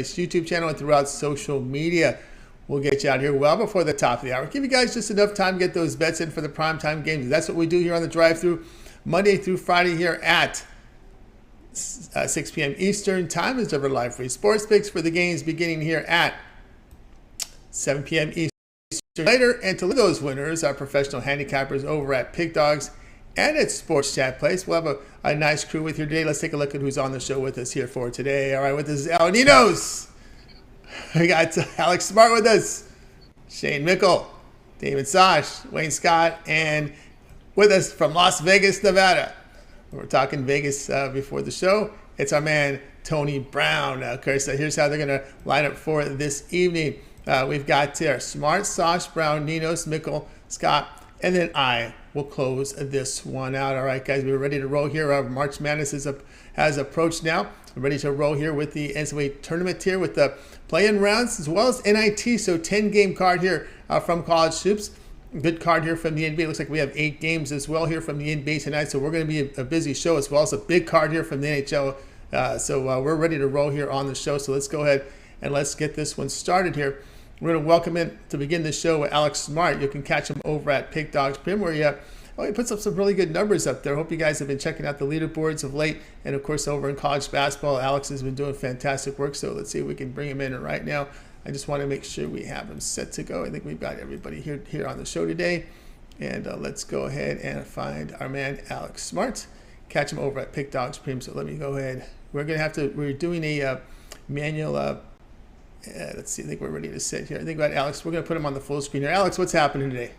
YouTube channel and throughout social media. We'll get you out here well before the top of the hour. Give you guys just enough time to get those bets in for the primetime games. That's what we do here on the drive-thru, Monday through Friday here at 6 p.m. Eastern time. Is our live free sports picks for the games beginning here at 7 p.m. Eastern. Later, and to lead those winners, our professional handicappers over at Pick Dogs and at Sports Chat Place. We'll have a nice crew with you today. Let's take a look at who's on the show with us here for today. All right, with us is Ninos. We got Alex Smart with us, Shane Mickle, Damian Sosh, Wayne Scott, and with us from Las Vegas, Nevada. We're talking Vegas before the show. It's our man, Tony Brown. Okay, so here's how they're going to line up for this evening. We've got Smart, Sosh, Brown, Ninos, Mickle, Scott, and then I will close this one out. All right, guys, we're ready to roll here. March Madness has approached now. We're ready to roll here with the NCAAB tournament here with the play-in rounds as well as NIT. So 10-game card here from College Hoops. Good card here from the NBA. Looks like we have 8 games as well here from the NBA tonight. So we're going to be a busy show as well as a big card here from the NHL. So we're ready to roll here on the show. So let's go ahead and let's get this one started here. We're going to welcome in to begin the show with Alex Smart. You can catch him over at Pick Dogs Prim, where he puts up some really good numbers up there. Hope you guys have been checking out the leaderboards of late. And, of course, over in college basketball, Alex has been doing fantastic work. So let's see if we can bring him in right now. I just want to make sure we have him set to go. I think we've got everybody here on the show today. And let's go ahead and find our man, Alex Smart. Catch him over at Pick Dogs Prim. So let me go ahead. We're doing a manual let's see. I think we're ready to sit here. I think about Alex. We're going to put him on the full screen here. Alex, what's happening today?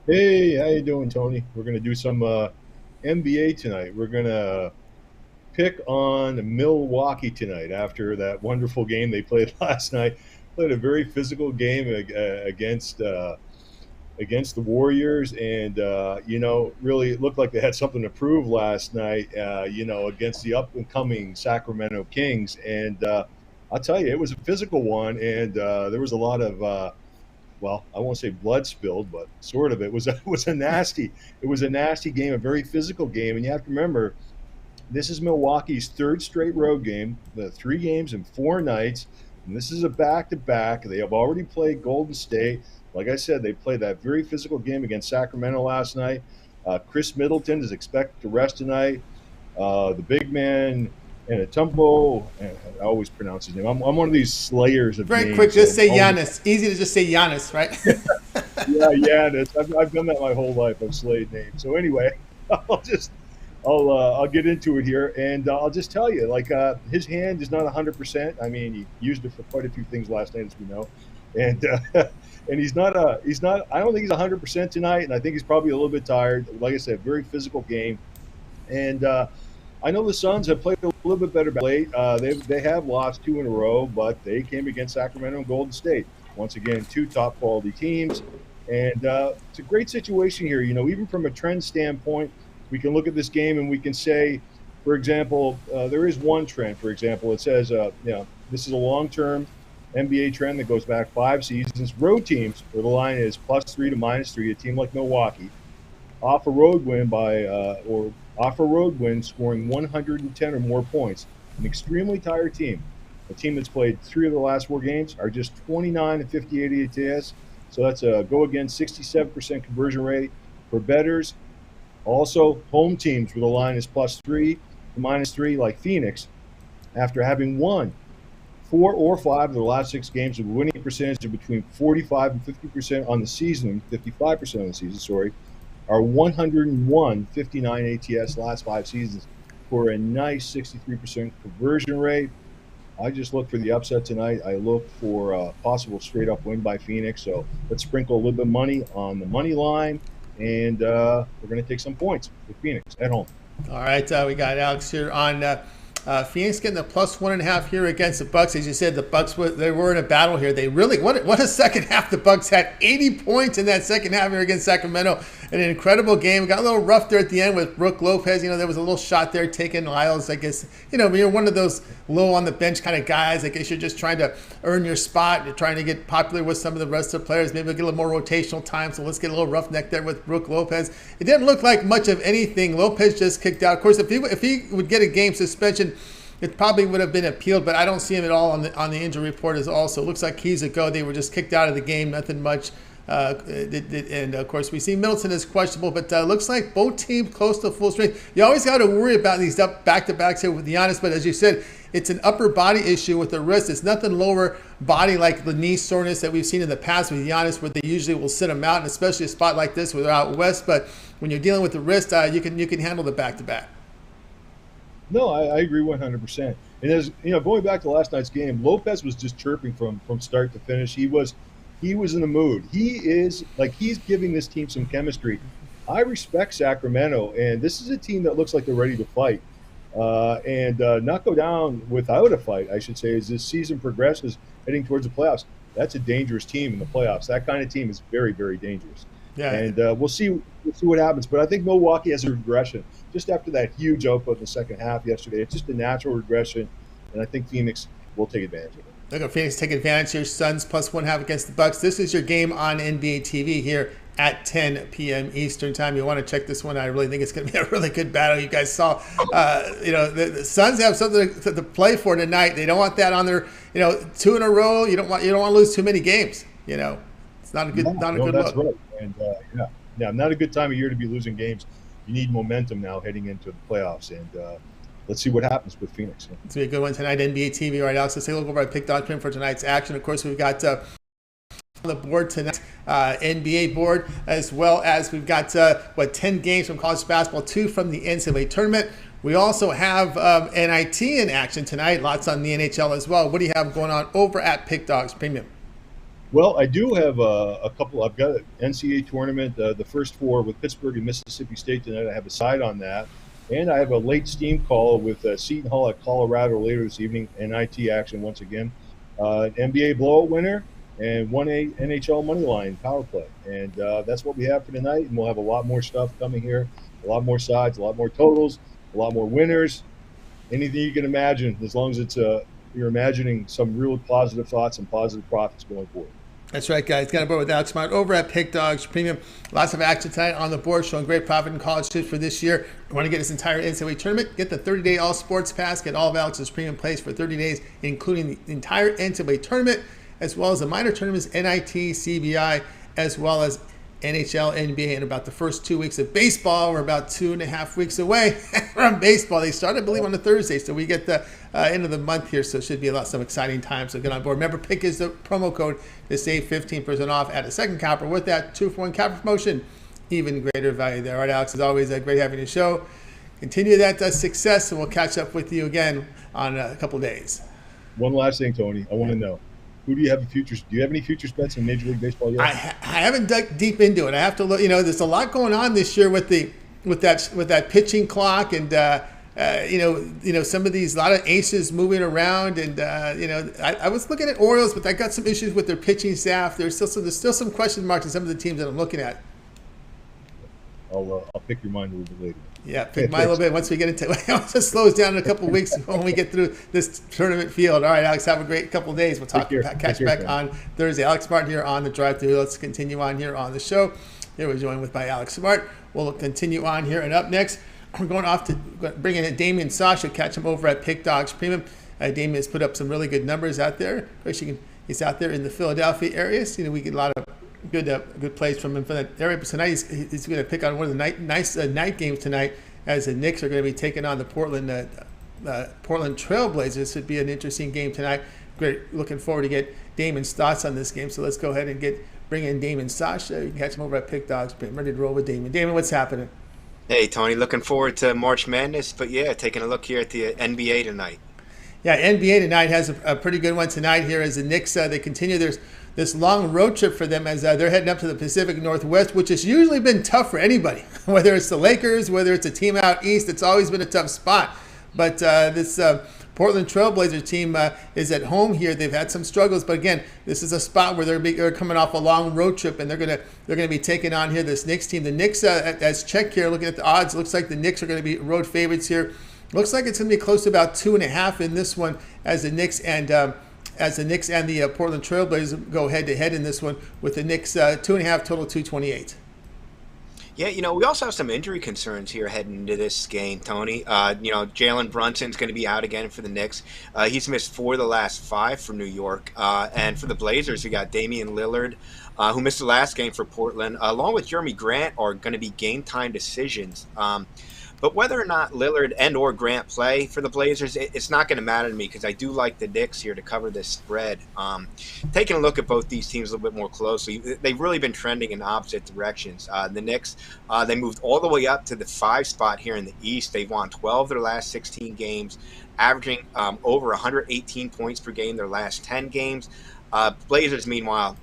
Hey, how you doing, Tony? We're going to do some NBA tonight. We're going to pick on Milwaukee tonight after that wonderful game they played last night. Played a very physical game against the Warriors, and really it looked like they had something to prove last night. Against the up and coming Sacramento Kings, and I'll tell you, it was a physical one, and there was a lot of, I won't say blood spilled, but sort of. It was a nasty game, a very physical game, and you have to remember, this is Milwaukee's 3rd straight road game, the 3 games in 4 nights, and this is a back-to-back. They have already played Golden State. Like I said, they played that very physical game against Sacramento last night. Chris Middleton is expected to rest tonight. The big man, and Atumbo, I always pronounce his name. I'm one of these slayers of very names. Quick, just say Giannis. Easy to just say Giannis, right? Yeah, Giannis. I've done that my whole life. I've slayed names. So anyway, I'll get into it here, and I'll just tell you, his hand is not 100%. I mean, he used it for quite a few things last night, as we know, and and he's not. I don't think he's 100% tonight, and I think he's probably a little bit tired. Like I said, very physical game, and. I know the Suns have played a little bit better late. They have lost 2 in a row, but they came against Sacramento and Golden State. Once again, 2 top-quality teams. And it's a great situation here. Even from a trend standpoint, we can look at this game and we can say, for example, there is one trend. For example, it says, this is a long-term NBA trend that goes back 5 seasons. Road teams, where the line is +3 to -3, a team like Milwaukee, off a road win scoring 110 or more points. An extremely tired team. A team that's played 3 of the last 4 games are just 29 and 58 ATS. So that's a go again 67% conversion rate for bettors. Also, home teams where the line is +3 to -3, like Phoenix, after having won 4 or 5 of the last 6 games with a winning percentage of between 45 and 50% on the season, 55% on the season, sorry, are 101 59 ATS last 5 seasons for a nice 63% conversion rate. I just look for the upset tonight. I look for a possible straight-up win by Phoenix. So let's sprinkle a little bit of money on the money line, and we're going to take some points with Phoenix at home. All right, we got Alex here on Phoenix getting the +1.5 here against the Bucks. As you said, the Bucks they were in a battle here. They really what a second half. The Bucks had 80 points in that second half here against Sacramento. An incredible game. It got a little rough there at the end with Brook Lopez. There was a little shot there taken. Lyles, I guess, when you're one of those low on the bench kind of guys, I guess you're just trying to earn your spot. You're trying to get popular with some of the rest of the players. Maybe get a little more rotational time. So let's get a little roughneck there with Brook Lopez. It didn't look like much of anything. Lopez just kicked out. Of course, if he would get a game suspension, it probably would have been appealed, but I don't see him at all on the injury report as also. It looks like he's a go. They were just kicked out of the game, nothing much. And of course, we see Middleton is questionable, but looks like both teams close to full strength. You always got to worry about these back-to-backs here with Giannis, but as you said, it's an upper body issue with the wrist. It's nothing lower body like the knee soreness that we've seen in the past with Giannis, where they usually will sit him out, and especially a spot like this where they're out west. But when you're dealing with the wrist, you can handle the back-to-back. No, I agree 100%. And as you know, going back to last night's game, Lopez was just chirping from start to finish. He was in the mood. He's giving this team some chemistry. I respect Sacramento, and this is a team that looks like they're ready to fight and not go down without a fight, I should say, as this season progresses, heading towards the playoffs. That's a dangerous team in the playoffs. That kind of team is very, very dangerous. Yeah. And we'll see what happens. But I think Milwaukee has a regression. Just after that huge output in the second half yesterday, it's just a natural regression, and I think Phoenix will take advantage of it. Look at Phoenix take advantage here. Suns +1.5 against the Bucks. This is your game on NBA TV here at 10 p.m. Eastern time. You want to check this one. I really think it's going to be a really good battle. You guys saw, the Suns have something to play for tonight. They don't want that on their, 2 in a row. You don't want to lose too many games. It's not a good look. That's right. And not a good time of year to be losing games. You need momentum now heading into the playoffs, and let's see what happens with Phoenix. It's going to be a good one tonight, NBA TV. All right, Alex, let's take a look over at pick.com for tonight's action. Of course, we've got on the board tonight, NBA board, as well as we've got 10 games from college basketball, 2 from the NCAA tournament. We also have NIT in action tonight. Lots on the NHL as well. What do you have going on over at Pick Dogs Premium? Well, I do have a couple. I've got an NCAA tournament, the first 4 with Pittsburgh and Mississippi State tonight. I have a side on that. And I have a late steam call with Seton Hall at Colorado later this evening, NIT action once again. NBA blowout winner and 1A NHL money line power play. And that's what we have for tonight. And we'll have a lot more stuff coming here, a lot more sides, a lot more totals, a lot more winners, anything you can imagine, as long as it's you're imagining some real positive thoughts and positive profits going forward. That's right, guys. Got a board with Alex Smart over at Pick Dogs Premium. Lots of action tonight on the board, showing great profit in college tips for this year. You want to get this entire NCAA tournament? Get the 30-day all sports pass. Get all of Alex's premium plays for 30 days, including the entire NCAA tournament, as well as the minor tournaments, NIT, CBI, as well as NHL, NBA, and about the first 2 weeks of baseball. We're about 2.5 weeks away from baseball. They start, I believe, on a Thursday, so we get the end of the month here, so it should be some exciting time. So get on board. Remember, PICK is the promo code to save 15% off at a second capper. With that 2-for-1 capper promotion, even greater value there. All right, Alex, as always, great having you show. Continue that success, and we'll catch up with you again on a couple of days. One last thing, Tony. I want to know. Who do you have in futures? Do you have any futures bets in Major League Baseball yet? I haven't dug deep into it. I have to look. There's a lot going on this year with that pitching clock, and some of these, a lot of aces moving around, and I was looking at Orioles, but I got some issues with their pitching staff. There's still some question marks in some of the teams that I'm looking at. I'll pick your mind a little bit later. Yeah, pick mine a little bit once we get into it. It just slows down in a couple of weeks when we get through this tournament field. All right, Alex, have a great couple of days. We'll catch back on Thursday. Alex Smart here on the Drive Thru. Let's continue on here on the show. Here we're joined by Alex Smart. We'll continue on here, and up next, we're going off to bring in Damian Sosh. We'll catch him over at Pick Dogs Premium. Damian has put up some really good numbers out there. Of course, he's out there in the Philadelphia area. So, we get a lot of good plays from him from that area. But tonight he's going to pick on one of the night games tonight, as the Knicks are going to be taking on the Portland Trailblazers. This should be an interesting game tonight. Great, looking forward to get Damon's thoughts on this game. So let's go ahead and bring in Damian Sosh. You can catch him over at Pick Dogs. Ready to roll with Damon. Damon, what's happening? Hey, Tony. Looking forward to March Madness, but taking a look here at the NBA tonight. Yeah, NBA tonight has a pretty good one tonight here as the Knicks, they continue this long road trip for them as they're heading up to the Pacific Northwest, which has usually been tough for anybody, whether it's the Lakers, whether it's a team out east. It's always been a tough spot. But this Portland Trailblazer team is at home here. They've had some struggles, but again, this is a spot where they're coming off a long road trip, and they're gonna be taking on here this Knicks team. The Knicks, as check here, looking at the odds, looks like the Knicks are going to be road favorites here. Looks like it's going to be close to about 2.5 in this one, as the Knicks and the Portland Trailblazers go head to head in this one, with the Knicks 2.5 total 228. Yeah, we also have some injury concerns here heading into this game, Tony. Jalen Brunson's going to be out again for the Knicks. He's missed 4 of the last 5 for New York. And for the Blazers, we got Damian Lillard, who missed the last game for Portland, along with Jeremy Grant, are going to be game time decisions. But whether or not Lillard and or Grant play for the Blazers, it's not going to matter to me because I do like the Knicks here to cover this spread. Taking a look at both these teams a little bit more closely, they've really been trending in opposite directions. The Knicks, they moved all the way up to the 5 spot here in the East. They've won 12 of their last 16 games, averaging over 118 points per game their last 10 games. Blazers, meanwhile,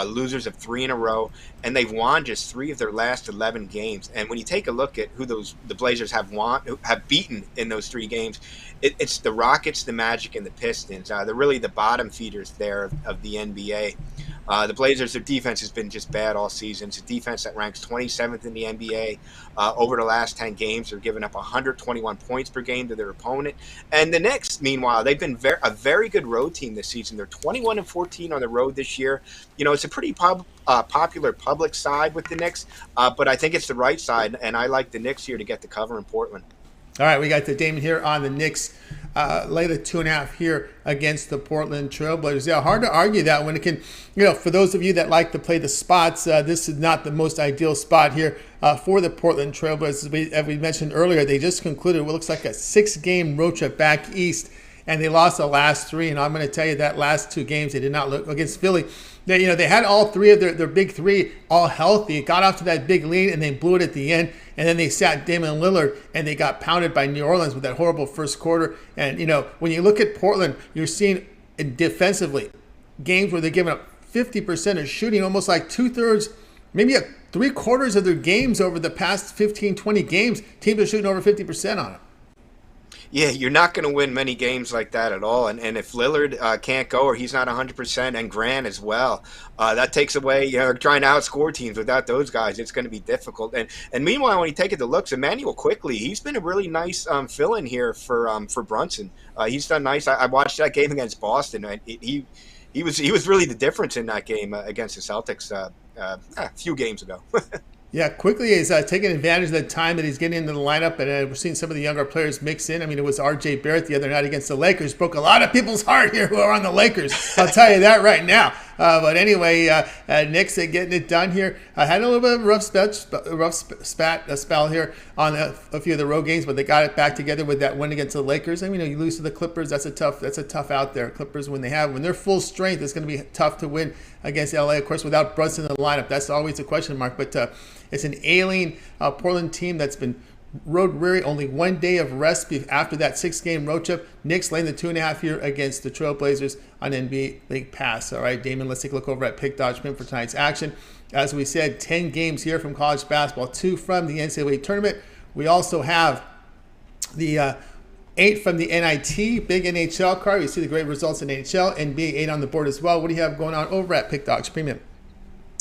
losers of 3 in a row, and they've won just 3 of their last 11 games. And when you take a look at who the Blazers have beaten in those 3 games, it's the Rockets, the Magic, and the Pistons. They're really the bottom feeders there of the NBA. The Blazers, their defense has been just bad all season. It's a defense that ranks 27th in the NBA. Over the last 10 games, they're giving up 121 points per game to their opponent. And the Knicks, meanwhile, they've been a very good road team this season. They're 21-14 on the road this year. It's a pretty popular public side with the Knicks, but I think it's the right side, and I like the Knicks here to get the cover in Portland. All right, we got the Damon here on the Knicks. Lay the 2.5 here against the Portland Trailblazers. Yeah, hard to argue that when it can, for those of you that like to play the spots, this is not the most ideal spot here for the Portland Trailblazers. As we mentioned earlier, they just concluded what looks like a 6-game road trip back east, and they lost the last 3. And I'm going to tell you that last 2 games, they did not look against Philly. They had all 3 of their big 3 all healthy. It got off to that big lead, and they blew it at the end. And then they sat Damian Lillard, and they got pounded by New Orleans with that horrible first quarter. And, when you look at Portland, you're seeing defensively games where they're giving up 50% of shooting, almost like 2/3, maybe 3/4 of their games over the past 15, 20 games. Teams are shooting over 50% on it. Yeah, you're not going to win many games like that at all. And if Lillard can't go or he's not 100%, and Grant as well, that takes away, trying to outscore teams without those guys. It's going to be difficult. And meanwhile, when you take it to looks, Emmanuel Quickly, he's been a really nice fill-in here for Brunson. He's done nice. I watched that game against Boston. He was really the difference in that game against the Celtics a few games ago. Yeah, Quickly is taking advantage of the time that he's getting into the lineup, and we're seeing some of the younger players mix in. I mean, it was R.J. Barrett the other night against the Lakers. Broke a lot of people's heart here who are on the Lakers. I'll tell you that right now. But anyway, Knicks getting it done here. I had a little bit of a rough spell here on a few of the road games, but they got it back together with that win against the Lakers. I mean, you lose to the Clippers. That's a tough out there. Clippers, when they're full strength, it's going to be tough to win against LA. Of course, without Brunson in the lineup, that's always a question mark. But it's an ailing Portland team that's been road weary. Only 1 day of rest after that 6-game road trip. Knicks laying the 2.5 here against the Trailblazers on NBA League Pass. All right, Damon, let's take a look over at Pick Dodge Pin for tonight's action. As we said, 10 games here from college basketball, 2 from the NCAA tournament. We also have the 8 from the NIT, big NHL card. We see the great results in NHL, NBA 8 on the board as well. What do you have going on over at Pick Dodge Premium?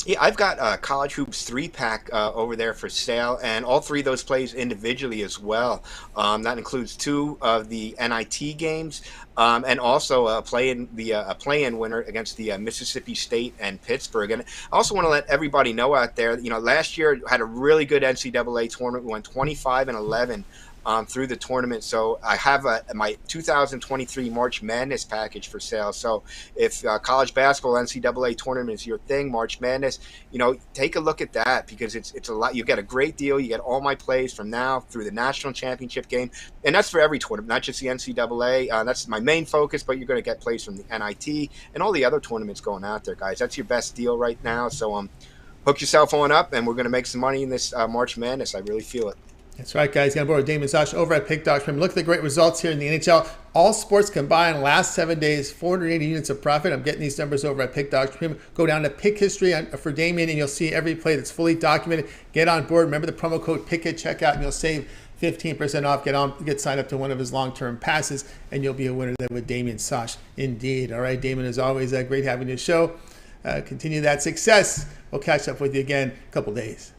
Yeah, I've got a College Hoops 3-pack over there for sale, and all 3 of those plays individually as well. That includes 2 of the NIT games, and also a play-in winner against the Mississippi State and Pittsburgh. And I also want to let everybody know out there, last year had a really good NCAA tournament. We went 25-11. Through the tournament. So I have my 2023 March Madness package for sale. So if college basketball NCAA tournament is your thing, March Madness, take a look at that because it's a lot. You get a great deal. You get all my plays from now through the national championship game. And that's for every tournament, not just the NCAA. That's my main focus, but you're going to get plays from the NIT and all the other tournaments going out there, guys. That's your best deal right now. So hook yourself on up, and we're going to make some money in this March Madness. I really feel it. That's right, guys. Got aboard Damian Sosh over at Pick Dodge. Look at the great results here in the NHL. All sports combined, last 7 days, 480 units of profit. I'm getting these numbers over at Pick Dodge. Go down to Pick History for Damian, and you'll see every play that's fully documented. Get on board. Remember the promo code PICK at checkout, and you'll save 15% off. Get signed up to one of his long-term passes, and you'll be a winner there with Damian Sosh. Indeed. All right, Damian, as always, great having you show. Continue that success. We'll catch up with you again in a couple days.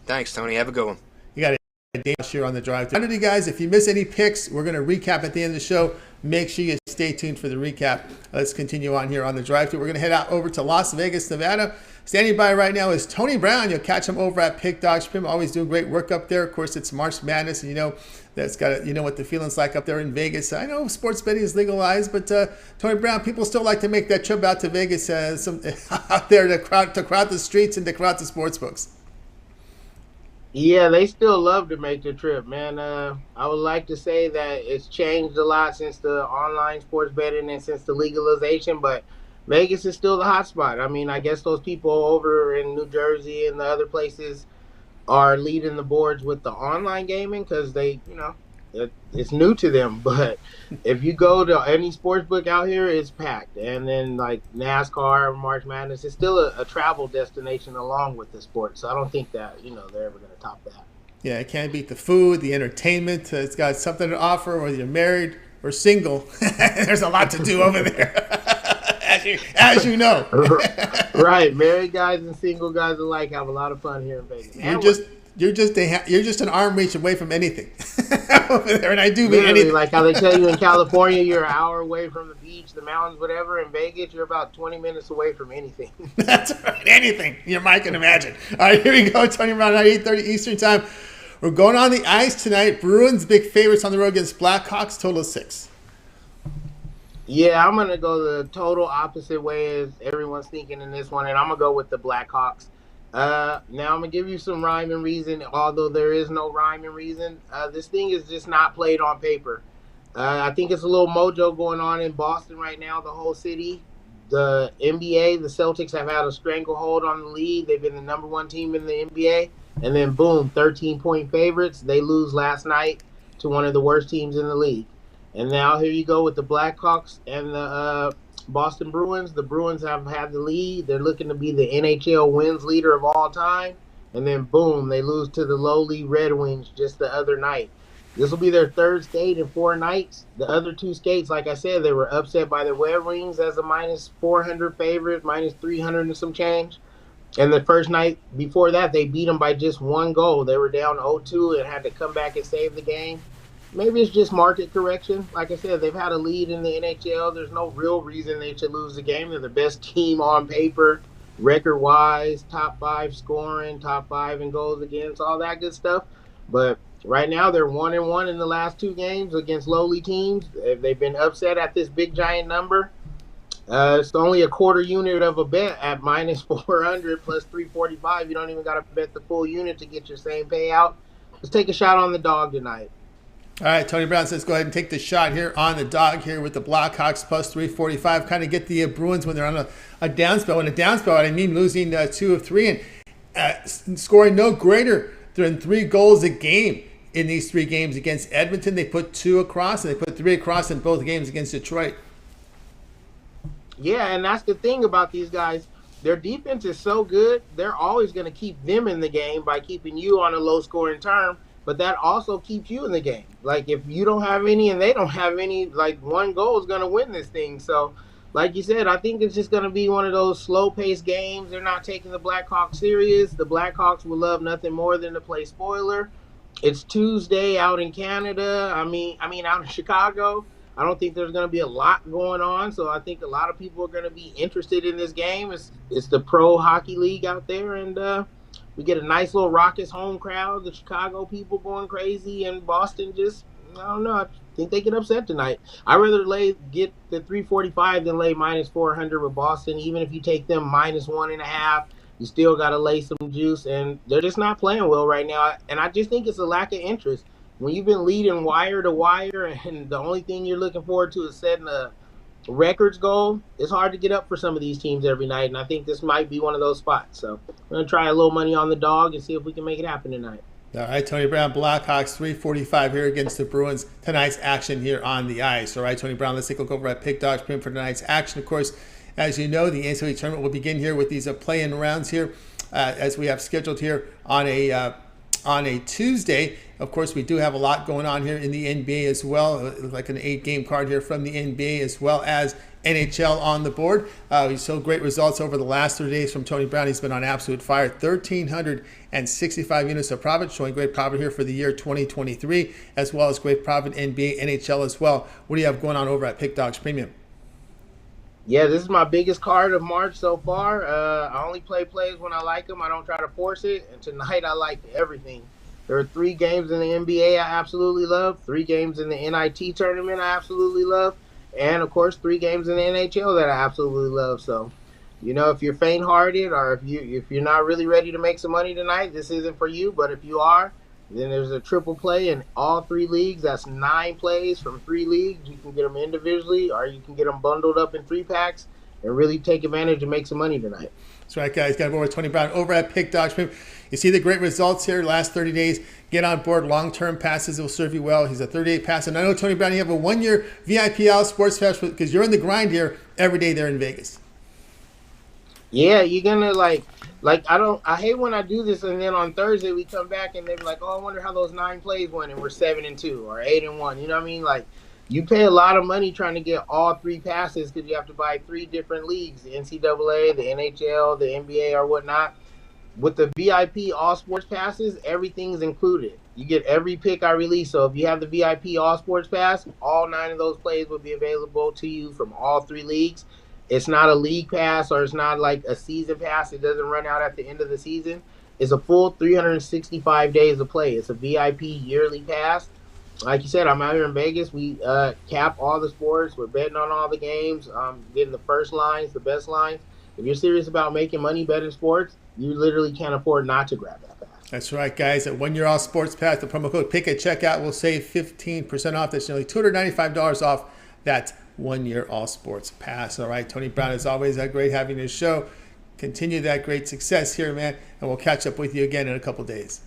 Thanks, Tony. Have a good one. You got it. Damian here on the drive. You guys, if you miss any picks, we're going to recap at the end of the show. Make sure you stay tuned for the recap. Let's continue on here on the drive-thru. We're going to head out over to Las Vegas, Nevada. Standing by right now is Tony Brown. You'll catch him over at Pick Dog Prim. Always doing great work up there. Of course, it's March Madness, and you know what the feeling's like up there in Vegas. I know sports betting is legalized, but Tony Brown, people still like to make that trip out to Vegas, out there to crowd the streets and to crowd the sports books. Yeah, they still love to make the trip, man. I would like to say that it's changed a lot since the online sports betting and since the legalization, but Vegas is still the hot spot. I mean, I guess those people over in New Jersey and the other places are leading the boards with the online gaming because they, it's new to them. But if you go to any sports book out here, it's packed. And then like NASCAR, March Madness, it's still a travel destination along with the sport. So I don't think that, they're ever going to top that. Yeah, it can't beat the food, the entertainment. It's got something to offer, whether you're married or single. There's a lot to do over there. As you know. Right. Married guys and single guys alike have a lot of fun here in Vegas. You're just an arm reach away from anything over there, and I do mean Literally, anything. Like how they tell you in California, you're an hour away from the beach, the mountains, whatever. In Vegas, you're about 20 minutes away from anything. That's right. Anything your mind can imagine. All right, here we go. Tony Brown at 8:30 Eastern Time. We're going on the ice tonight. Bruins big favorites on the road against Blackhawks. Total of 6. Yeah, I'm going to go the total opposite way as everyone's thinking in this one, and I'm going to go with the Blackhawks. Now, I'm going to give you some rhyme and reason, although there is no rhyme and reason. This thing is just not played on paper. I think it's a little mojo going on in Boston right now, the whole city. The NBA, the Celtics have had a stranglehold on the league. They've been the number one team in the NBA. And then, boom, 13-point favorites. They lose last night to one of the worst teams in the league. And now here you go with the Blackhawks and the Boston Bruins. The Bruins have had the lead. They're looking to be the NHL wins leader of all time. And then, boom, they lose to the lowly Red Wings just the other night. This will be their third skate in 4 nights. The other 2 skates, like I said, they were upset by the Red Wings as a minus 400 favorite, minus 300 and some change. And the first night before that, they beat them by just 1 goal. They were down 0-2 and had to come back and save the game. Maybe it's just market correction. Like I said, they've had a lead in the NHL. There's no real reason they should lose the game. They're the best team on paper, record-wise, top 5 scoring, top 5 in goals against, all that good stuff. But right now, they're 1-1 in the last 2 games against lowly teams. They've been upset at this big, giant number. It's only a quarter unit of a bet at minus 400 plus 345. You don't even got to bet the full unit to get your same payout. Let's take a shot on the dog tonight. All right, Tony Brown says go ahead and take the shot here on the dog here with the Blackhawks plus 345. Kind of get the Bruins when they're on a down spell. And a down spell, I mean losing 2 of 3 and scoring no greater than 3 goals a game in these 3 games against Edmonton. They put 2 across, and they put 3 across in both games against Detroit. Yeah, and that's the thing about these guys. Their defense is so good, they're always going to keep them in the game by keeping you on a low-scoring term. But that also keeps you in the game. Like, if you don't have any and they don't have any, like, 1 goal is going to win this thing. So, like you said, I think it's just going to be one of those slow-paced games. They're not taking the Blackhawks serious. The Blackhawks will love nothing more than to play spoiler. It's Tuesday out in Canada. I mean out in Chicago. I don't think there's going to be a lot going on. So I think a lot of people are going to be interested in this game. It's the Pro Hockey League out there, and we get a nice little raucous home crowd, the Chicago people going crazy, and Boston just, I don't know, I think they get upset tonight. I'd rather get the 345 than lay minus 400 with Boston. Even if you take them minus 1.5, you still got to lay some juice, and they're just not playing well right now. And I just think it's a lack of interest. When you've been leading wire to wire, and the only thing you're looking forward to is setting a records goal, it's hard to get up for some of these teams every night, and I think this might be one of those spots. So we're going to try a little money on the dog and see if we can make it happen tonight. All right, Tony Brown, Blackhawks 345 here against the Bruins. Tonight's action here on the ice. All right, Tony Brown, let's take a look over at Pick Dog Prim for tonight's action. Of course, as you know, the NCAAB tournament will begin here with these play-in rounds here as we have scheduled here on a Tuesday. Of course, we do have a lot going on here in the NBA as well, like an 8-game card here from the NBA, as well as NHL on the board. We saw great results over the last 3 days from Tony Brown. He's been on absolute fire. 1,365 units of profit, showing great profit here for the year 2023, as well as great profit NBA, NHL as well. What do you have going on over at Pick Dogs Premium? Yeah, this is my biggest card of March so far. I only play plays when I like them. I don't try to force it. And tonight I like everything. There are 3 games in the NBA I absolutely love, 3 games in the NIT tournament I absolutely love, and of course 3 games in the NHL that I absolutely love. So, if you're faint-hearted or if you're not really ready to make some money tonight, this isn't for you. But if you are, then there's a triple play in all 3 leagues. That's 9 plays from 3 leagues. You can get them individually, or you can get them bundled up in 3 packs and really take advantage and make some money tonight. That's right, guys. Got over Tony Brown over at Pick Dogs Premium. You see the great results here last 30 days. Get on board. Long-term passes will serve you well. He's a 38 pass. And I know, Tony Brown, you have a 1-year VIP All Sports Pass because you're in the grind here every day there in Vegas. Yeah, you're gonna I hate when I do this and then on Thursday we come back and they're like, oh, I wonder how those 9 plays went and we're 7-2 or 8-1. You know what I mean? Like, you pay a lot of money trying to get all 3 passes because you have to buy 3 different leagues, the NCAA, the NHL, the NBA, or whatnot. With the VIP All Sports Passes, everything's included. You get every pick I release. So if you have the VIP All Sports Pass, all 9 of those plays will be available to you from all 3 leagues. It's not a league pass or it's not like a season pass. It doesn't run out at the end of the season. It's a full 365 days of play. It's a VIP yearly pass. Like you said, I'm out here in Vegas. We cap all the sports. We're betting on all the games, getting the first lines, the best lines. If you're serious about making money betting sports, you literally can't afford not to grab that pass. That's right, guys. At 1 year All Sports Pass, the promo code PICK at checkout will save 15% off. That's nearly $295 off that 1 year All Sports Pass. All right, Tony Brown, as always, great having this show. Continue that great success here, man, and we'll catch up with you again in a couple days.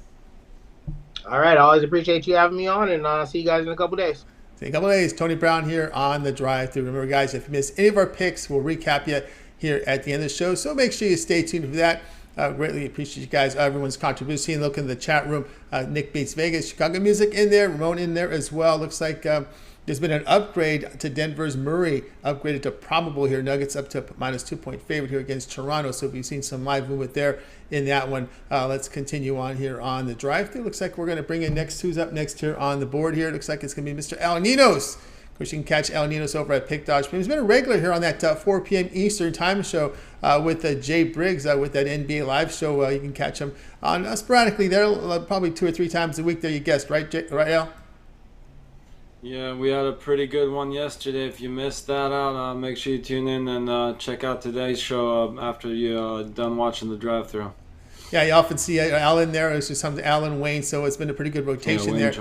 All right, I always appreciate you having me on, and I'll see you guys in a couple days. See you in a couple days. Tony Brown here on the drive-thru. Remember, guys, if you miss any of our picks, we'll recap you here at the end of the show. So make sure you stay tuned for that. Greatly appreciate you guys, everyone's contribution. Look in the chat room. Nick Beats Vegas, Chicago Music in there, Ramon in there as well. Looks like there's been an upgrade to Denver's Murray, upgraded to probable here. Nuggets up to -2-point favorite here against Toronto. So we've seen some live movement there in that one. Let's continue on here on the drive-thru. Looks like we're going to bring in next. Who's up next here on the board here? Looks like it's going to be Mr. Ninos. Of course, you can catch Ninos over at Pick Dogs. He's been a regular here on that 4 p.m. Eastern time show with Jay Briggs with that NBA Live show. You can catch him on sporadically there, probably 2 or 3 times a week there, you guessed, right, right, Al? Yeah, we had a pretty good one yesterday. If you missed that out, make sure you tune in and check out today's show after you're done watching the drive-thru. Yeah, you often see Al in there. It's just something Alan Wayne, so it's been a pretty good rotation there.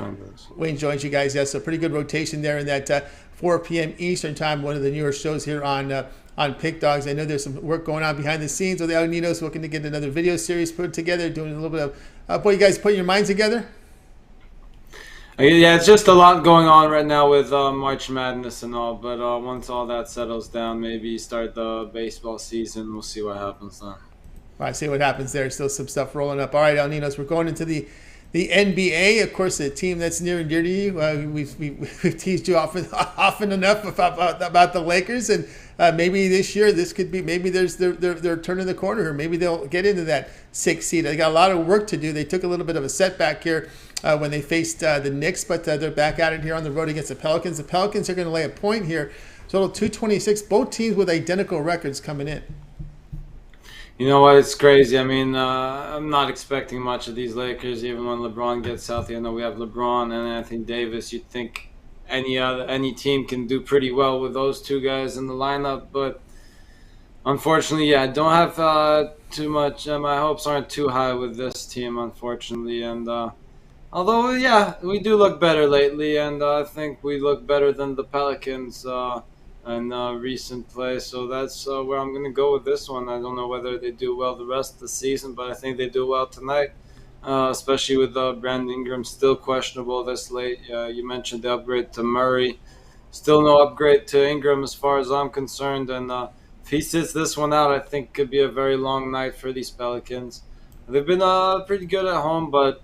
Wayne joins you guys, yes. So pretty good rotation there in that 4 p.m. Eastern time, one of the newer shows here on Pick Dogs. I know there's some work going on behind the scenes with El Ninos, looking to get another video series put together, doing a little bit of, boy, you guys putting your minds together? Yeah, it's just a lot going on right now with March Madness and all, but once all that settles down, maybe start the baseball season. We'll see what happens then. All right, see what happens there. Still some stuff rolling up. All right, El Ninos, we're going into the NBA. Of course, a team that's near and dear to you. We've teased you often enough about the Lakers, and maybe this year this could be. Maybe they're turning the corner here. Maybe they'll get into that 6th seed. They got a lot of work to do. They took a little bit of a setback here when they faced the Knicks, but they're back at it here on the road against the Pelicans. The Pelicans are going to lay a point here. Total 226. Both teams with identical records coming in. You know what? It's crazy. I mean, I'm not expecting much of these Lakers, even when LeBron gets healthy. I know we have LeBron and Anthony Davis. You'd think any team can do pretty well with those 2 guys in the lineup, but unfortunately, I don't have too much. My hopes aren't too high with this team, unfortunately. And although, we do look better lately, and I think we look better than the Pelicans. And recent play, so that's where I'm going to go with this one. I don't know whether they do well the rest of the season, but I think they do well tonight, especially with Brandon Ingram still questionable this late. You mentioned the upgrade to Murray. Still no upgrade to Ingram as far as I'm concerned, and if he sits this one out, I think it could be a very long night for these Pelicans. They've been pretty good at home, but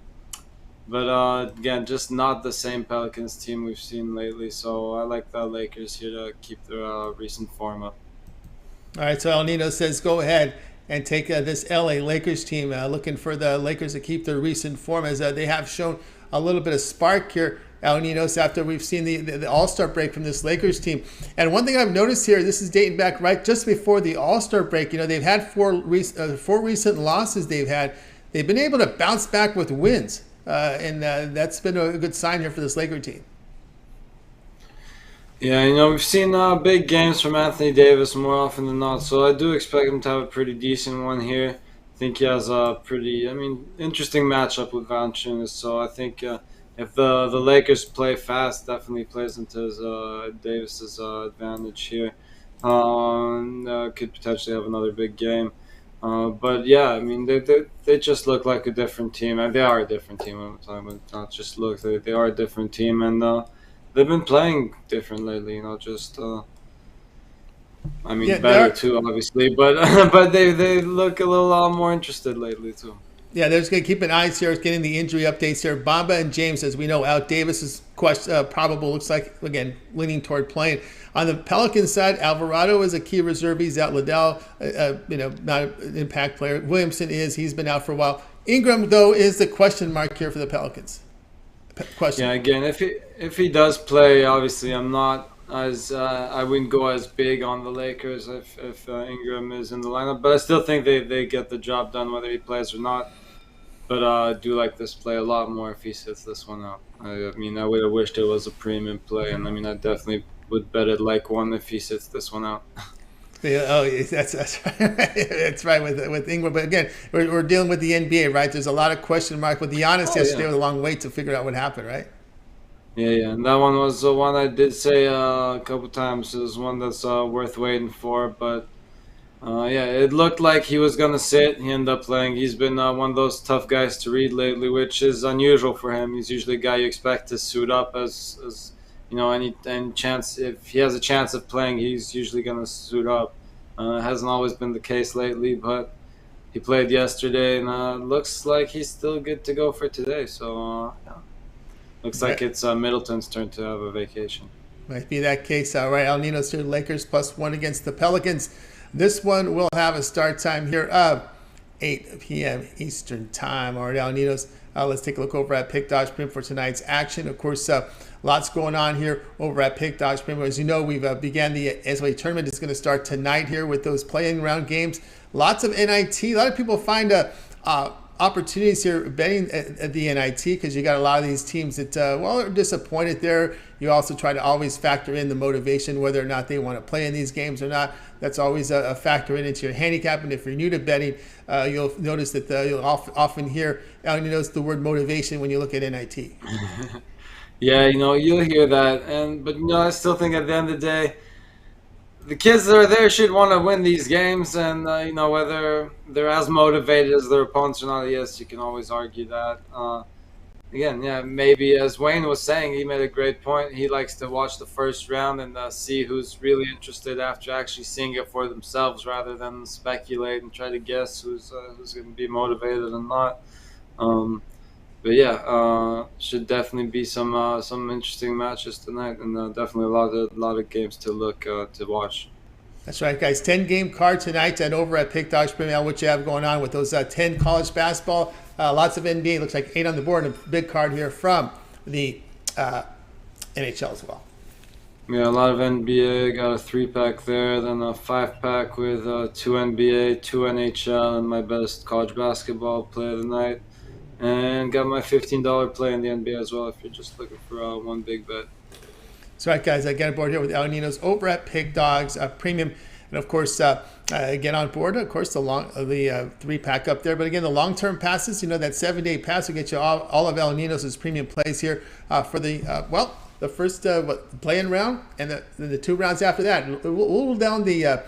But again, just not the same Pelicans team we've seen lately. So I like the Lakers here to keep their recent form up. All right, so El Nino says go ahead and take this LA Lakers team, looking for the Lakers to keep their recent form, as they have shown a little bit of spark here, El Ninos, after we've seen the All-Star break from this Lakers team. And one thing I've noticed here, this is dating back right just before the All-Star break, they've had four recent losses they've had. They've been able to bounce back with wins, and that's been a good sign here for this Laker team. Yeah, we've seen big games from Anthony Davis more often than not, so I do expect him to have a pretty decent one here. I think he has a pretty, interesting matchup with Valanciunas, so I think if the Lakers play fast, definitely plays into Davis's advantage here. Could potentially have another big game. But yeah, they just look like a different team, and they are a different team. I'm talking about not just look; they are a different team, and they've been playing different lately. Better too, obviously, but but they look a little more interested lately too. Yeah, there's going to keep an eye here, getting the injury updates here. Bamba and James, as we know, out. Davis is probable, looks like, again, leaning toward playing. On the Pelicans side, Alvarado is a key reserve. He's out. Liddell, not an impact player. Williamson he's been out for a while. Ingram, though, is the question mark here for the Pelicans. Question. Yeah, again, if he does play, obviously, I'm not as I wouldn't go as big on the Lakers if Ingram is in the lineup, but I still think they get the job done whether he plays or not. But I do like this play a lot more if he sits this one out. I would have wished it was a premium play, and I definitely would bet it like one if he sits this one out. Yeah, that's right. That's right with Ingram. But again, we're dealing with the NBA, right? There's a lot of question mark with Giannis yesterday. Was a long wait to figure out what happened, right? Yeah, and that one was the one I did say a couple times. It was one that's worth waiting for, but it looked like he was gonna sit. He ended up playing. He's been one of those tough guys to read lately, which is unusual for him. He's usually a guy you expect to suit up as any chance. If he has a chance of playing, he's usually gonna suit up. Hasn't always been the case lately, but he played yesterday, and looks like he's still good to go for today. So looks like it's Middleton's turn to have a vacation. Might be that case. All right, El Ninos here, Lakers +1 against the Pelicans. This one will have a start time here of 8 p.m. Eastern time. All right, El Ninos, let's take a look over at Pick Dodge Prim for tonight's action. Of course, lots going on here over at Pick Dodge Prim. As you know, we've began the NCAA tournament. It's going to start tonight here with those playing round games. Lots of NIT. A lot of people find opportunities here betting at the NIT because you got a lot of these teams that are disappointed there. You also try to always factor in the motivation, whether or not they want to play in these games or not. That's always a factor into your handicap. And if you're new to betting, you'll notice that you'll often hear, the word motivation when you look at NIT. Yeah, you'll hear that, but I still think at the end of the day, the kids that are there should want to win these games, and whether they're as motivated as their opponents or not. Yes, you can always argue that. Maybe as Wayne was saying, he made a great point. He likes to watch the first round and see who's really interested after actually seeing it for themselves, rather than speculate and try to guess who's going to be motivated and not. Should definitely be some interesting matches tonight, and definitely a lot of games to look to watch. That's right, guys. 10-game card tonight and over at Pick Dodge Premier. What you have going on with those 10 college basketball, lots of NBA. Looks like 8 on the board, and a big card here from the NHL as well. Yeah, a lot of NBA. Got a 3-pack there, then a 5-pack with 2 NBA, 2 NHL, and my best college basketball play of the night. And got my $15 play in the NBA as well if you're just looking for one big bet. That's right, guys. I get aboard here with El Ninos over at Pick Dogs Premium. And, of course, get on board. Of course, the 3-pack up there. But, again, the long-term passes, that 7-day pass will get you all of El Ninos' premium plays here for the first play-in round and the 2 rounds after that. We'll down the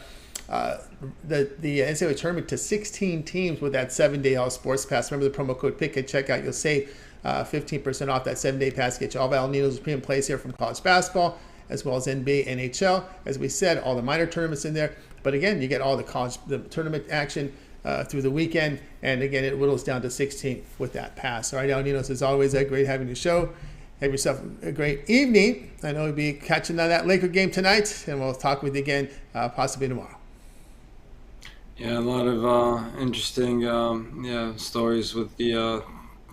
NCAA tournament to 16 teams with that 7-day all sports pass. Remember the promo code PICK at checkout. You'll save 15% off that 7-day pass. Get you all of El Ninos' premium plays here from college basketball as well as NBA, NHL. As we said, all the minor tournaments in there. But again, you get all the tournament action through the weekend. And again, it whittles down to 16 with that pass. All right, now, Ninos, as always, great having the show. Have yourself a great evening. I know we'll be catching on that Laker game tonight, and we'll talk with you again possibly tomorrow. Yeah, a lot of interesting stories with the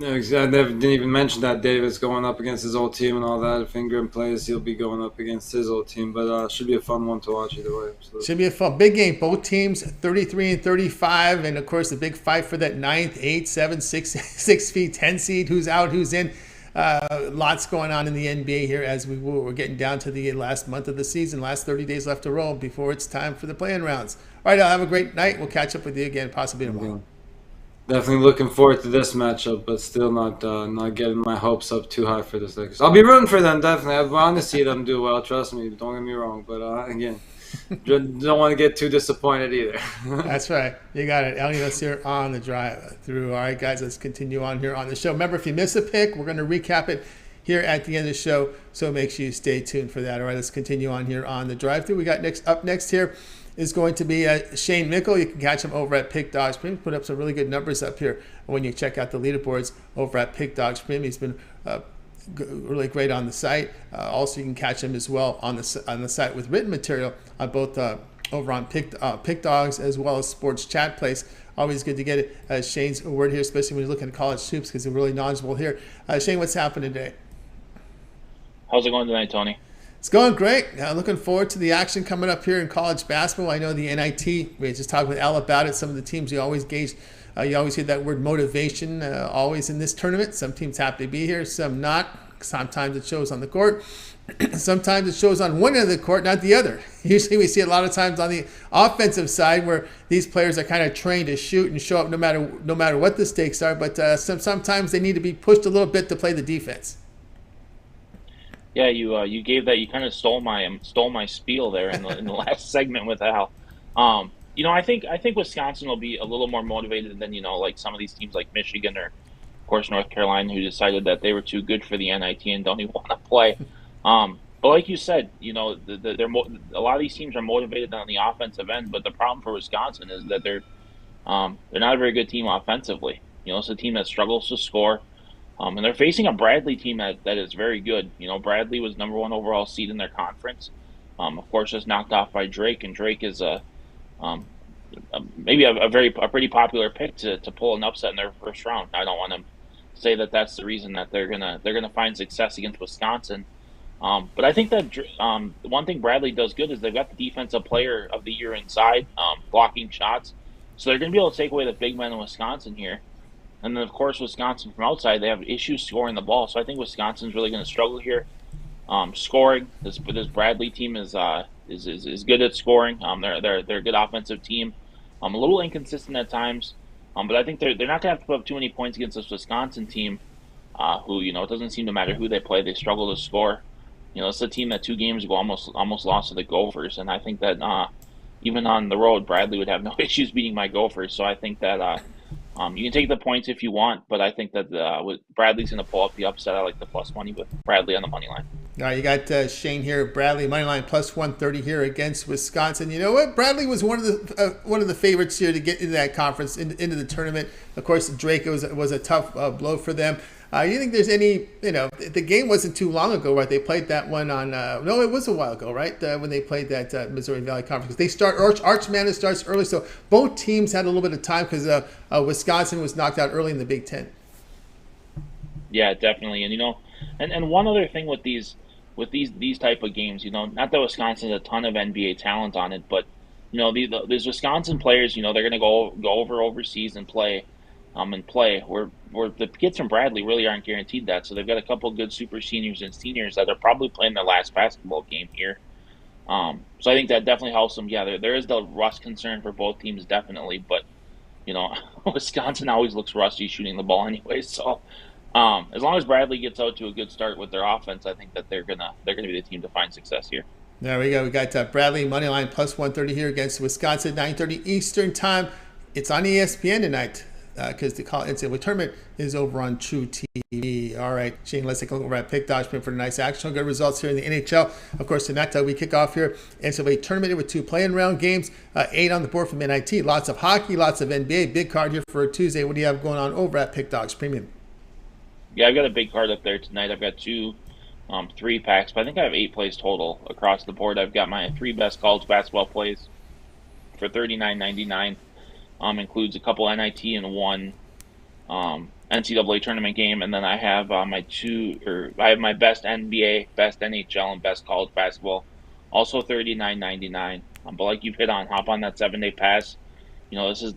I didn't even mention that Davis going up against his old team and all that. If Ingram plays, he'll be going up against his old team. But should be a fun one to watch either way. Absolutely. Should be a fun big game. Both teams 33 and 35, and of course the big fight for that 9th, 8, 7, 6 feet 10 seed. Who's out? Who's in? Lots going on in the NBA here as we're getting down to the last month of the season. Last 30 days left to roll before it's time for the play-in rounds. All right, I'll have a great night. We'll catch up with you again possibly tomorrow. Definitely looking forward to this matchup, but still not getting my hopes up too high for this Lakers. I'll be rooting for them, definitely. I want to see them do well, trust me. Don't get me wrong. But again, don't want to get too disappointed either. That's right. You got it. Ninos here on the drive through. All right, guys, let's continue on here on the show. Remember, if you miss a pick, we're going to recap it here at the end of the show, so make sure you stay tuned for that. All right, let's continue on here on the drive through. We got up next here is going to be Shane Mickle. You can catch him over at Pick Dogs Premium. Put up some really good numbers up here when you check out the leaderboards over at Pick Dogs Premium. He's been really great on the site. Also, you can catch him as well on the site with written material on both over on Pick Dogs as well as Sports Chat Place. Always good to get Shane's word here, especially when you're looking at college hoops because they're really knowledgeable here. Shane, what's happening today? How's it going tonight, Tony? It's going great. Looking forward to the action coming up here in college basketball. I know the NIT, we just talked with Al about it. Some of the teams you always gauge, you always hear that word motivation always in this tournament. Some teams happy to be here, some not. Sometimes it shows on the court. Sometimes it shows on one end of the court, not the other. Usually we see a lot of times on the offensive side where these players are kind of trained to shoot and show up no matter what the stakes are. But sometimes they need to be pushed a little bit to play the defense. Yeah, you gave that. You kind of stole my spiel there in the last segment with Al. I think Wisconsin will be a little more motivated than like some of these teams like Michigan or, of course, North Carolina, who decided that they were too good for the NIT and don't even want to play. But like you said, a lot of these teams are motivated on the offensive end. But the problem for Wisconsin is that they're not a very good team offensively. It's a team that struggles to score. And they're facing a Bradley team that is very good. Bradley was number 1 overall seed in their conference. Of course, just knocked off by Drake, and Drake is maybe a pretty popular pick to pull an upset in their first round. I don't want to say that that's the reason that they're gonna find success against Wisconsin. But I think that one thing Bradley does good is they've got the defensive player of the year inside, blocking shots. So they're going to be able to take away the big men in Wisconsin here. And then, of course, Wisconsin from outside, they have issues scoring the ball. So I think Wisconsin's really going to struggle here. Scoring, this Bradley team is good at scoring. They're a good offensive team. A little inconsistent at times, but I think they're not going to have to put up too many points against this Wisconsin team, who it doesn't seem to matter who they play, they struggle to score. It's a team that 2 games ago almost lost to the Gophers, and I think that even on the road, Bradley would have no issues beating my Gophers. So I think that. You can take the points if you want, but I think that Bradley's going to pull up the upset. I like the plus money with Bradley on the money line. All right, you got Shane here. Bradley money line plus 130 here against Wisconsin. You know what? Bradley was one of the favorites here to get into that conference, into the tournament. Of course, Drake was a tough blow for them. You think there's any, the game wasn't too long ago, right? They played that one on, no, it was a while ago, right? When they played that Missouri Valley Conference. They start, Arch Madness starts early, so both teams had a little bit of time because Wisconsin was knocked out early in the Big Ten. Yeah, definitely. And and one other thing with these type of games, not that Wisconsin has a ton of NBA talent on it, but, these Wisconsin players, they're going to go overseas and play. Where the kids from Bradley really aren't guaranteed that. So they've got a couple of good super seniors and seniors that are probably playing their last basketball game here. So I think that definitely helps them. Yeah, there is the rust concern for both teams, definitely. But, Wisconsin always looks rusty shooting the ball anyway. So as long as Bradley gets out to a good start with their offense, I think that they're gonna be the team to find success here. There we go. We got Bradley money line plus 130 here against Wisconsin, 9:30 Eastern time. It's on ESPN tonight. because the NCAA tournament is over on True TV. All right, Shane, let's take a look over at Pick Dodge for the nice action. Good results here in the NHL. Of course, tonight we kick off here NCAA tournament with 2 play-in round games, 8 on the board from NIT. Lots of hockey, lots of NBA. Big card here for Tuesday. What do you have going on over at Pick Dodge Premium? Yeah, I've got a big card up there tonight. I've got 2 3-packs, but I think I have 8 plays total across the board. I've got my 3 best college basketball plays for $39.99. Includes a couple NIT and 1 NCAA tournament game, and then I have my best NBA, best NHL, and best college basketball, also $39.99. But like you've hit on, hop on that 7-day pass. This is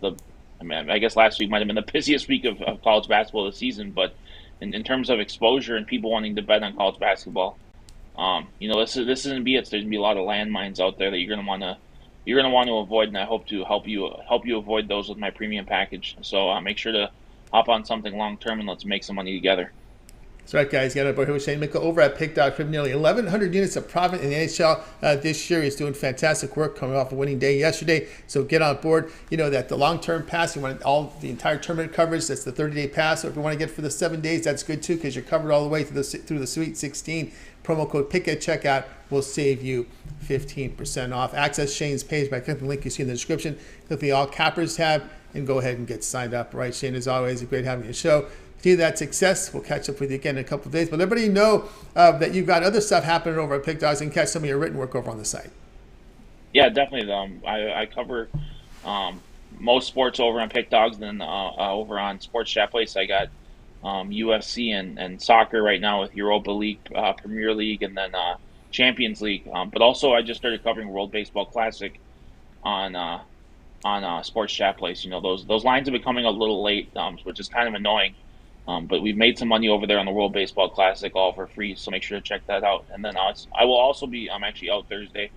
I guess last week might have been the busiest week of college basketball this season, but in terms of exposure and people wanting to bet on college basketball, this isn't be it. There's gonna be a lot of landmines out there that you're gonna want to avoid, and I hope to help you avoid those with my premium package. So make sure to hop on something long term and let's make some money together. That's right, guys. Got it. Here Shane Mickle over at Pick.Crib. Nearly 1,100 units of profit in the NHL this year. He's doing fantastic work coming off a winning day yesterday. So get on board. You know that the long-term pass, you want the entire tournament coverage. That's the 30-day pass. So if you want to get for the 7 days, that's good too, because you're covered all the way through the Sweet 16. Promo code PICK at checkout will save you 15% off. Access Shane's page by clicking the link you see in the description. Click the All Cappers tab and go ahead and get signed up. Right, Shane, as always, great having your show. Continue that success. We'll catch up with you again in a couple of days. But everybody know that you've got other stuff happening over at Pick Dogs, and catch some of your written work over on the site. Yeah, definitely. I cover most sports over on Pick Dogs, then over on Sports Chat Place. I got UFC and soccer right now with Europa League, Premier League, and then Champions League. But also, I just started covering World Baseball Classic on Sports Chat Place. Those lines are becoming a little late, which is kind of annoying. But we've made some money over there on the World Baseball Classic, all for free. So make sure to check that out. And then I will also be. I'm actually out Thursday.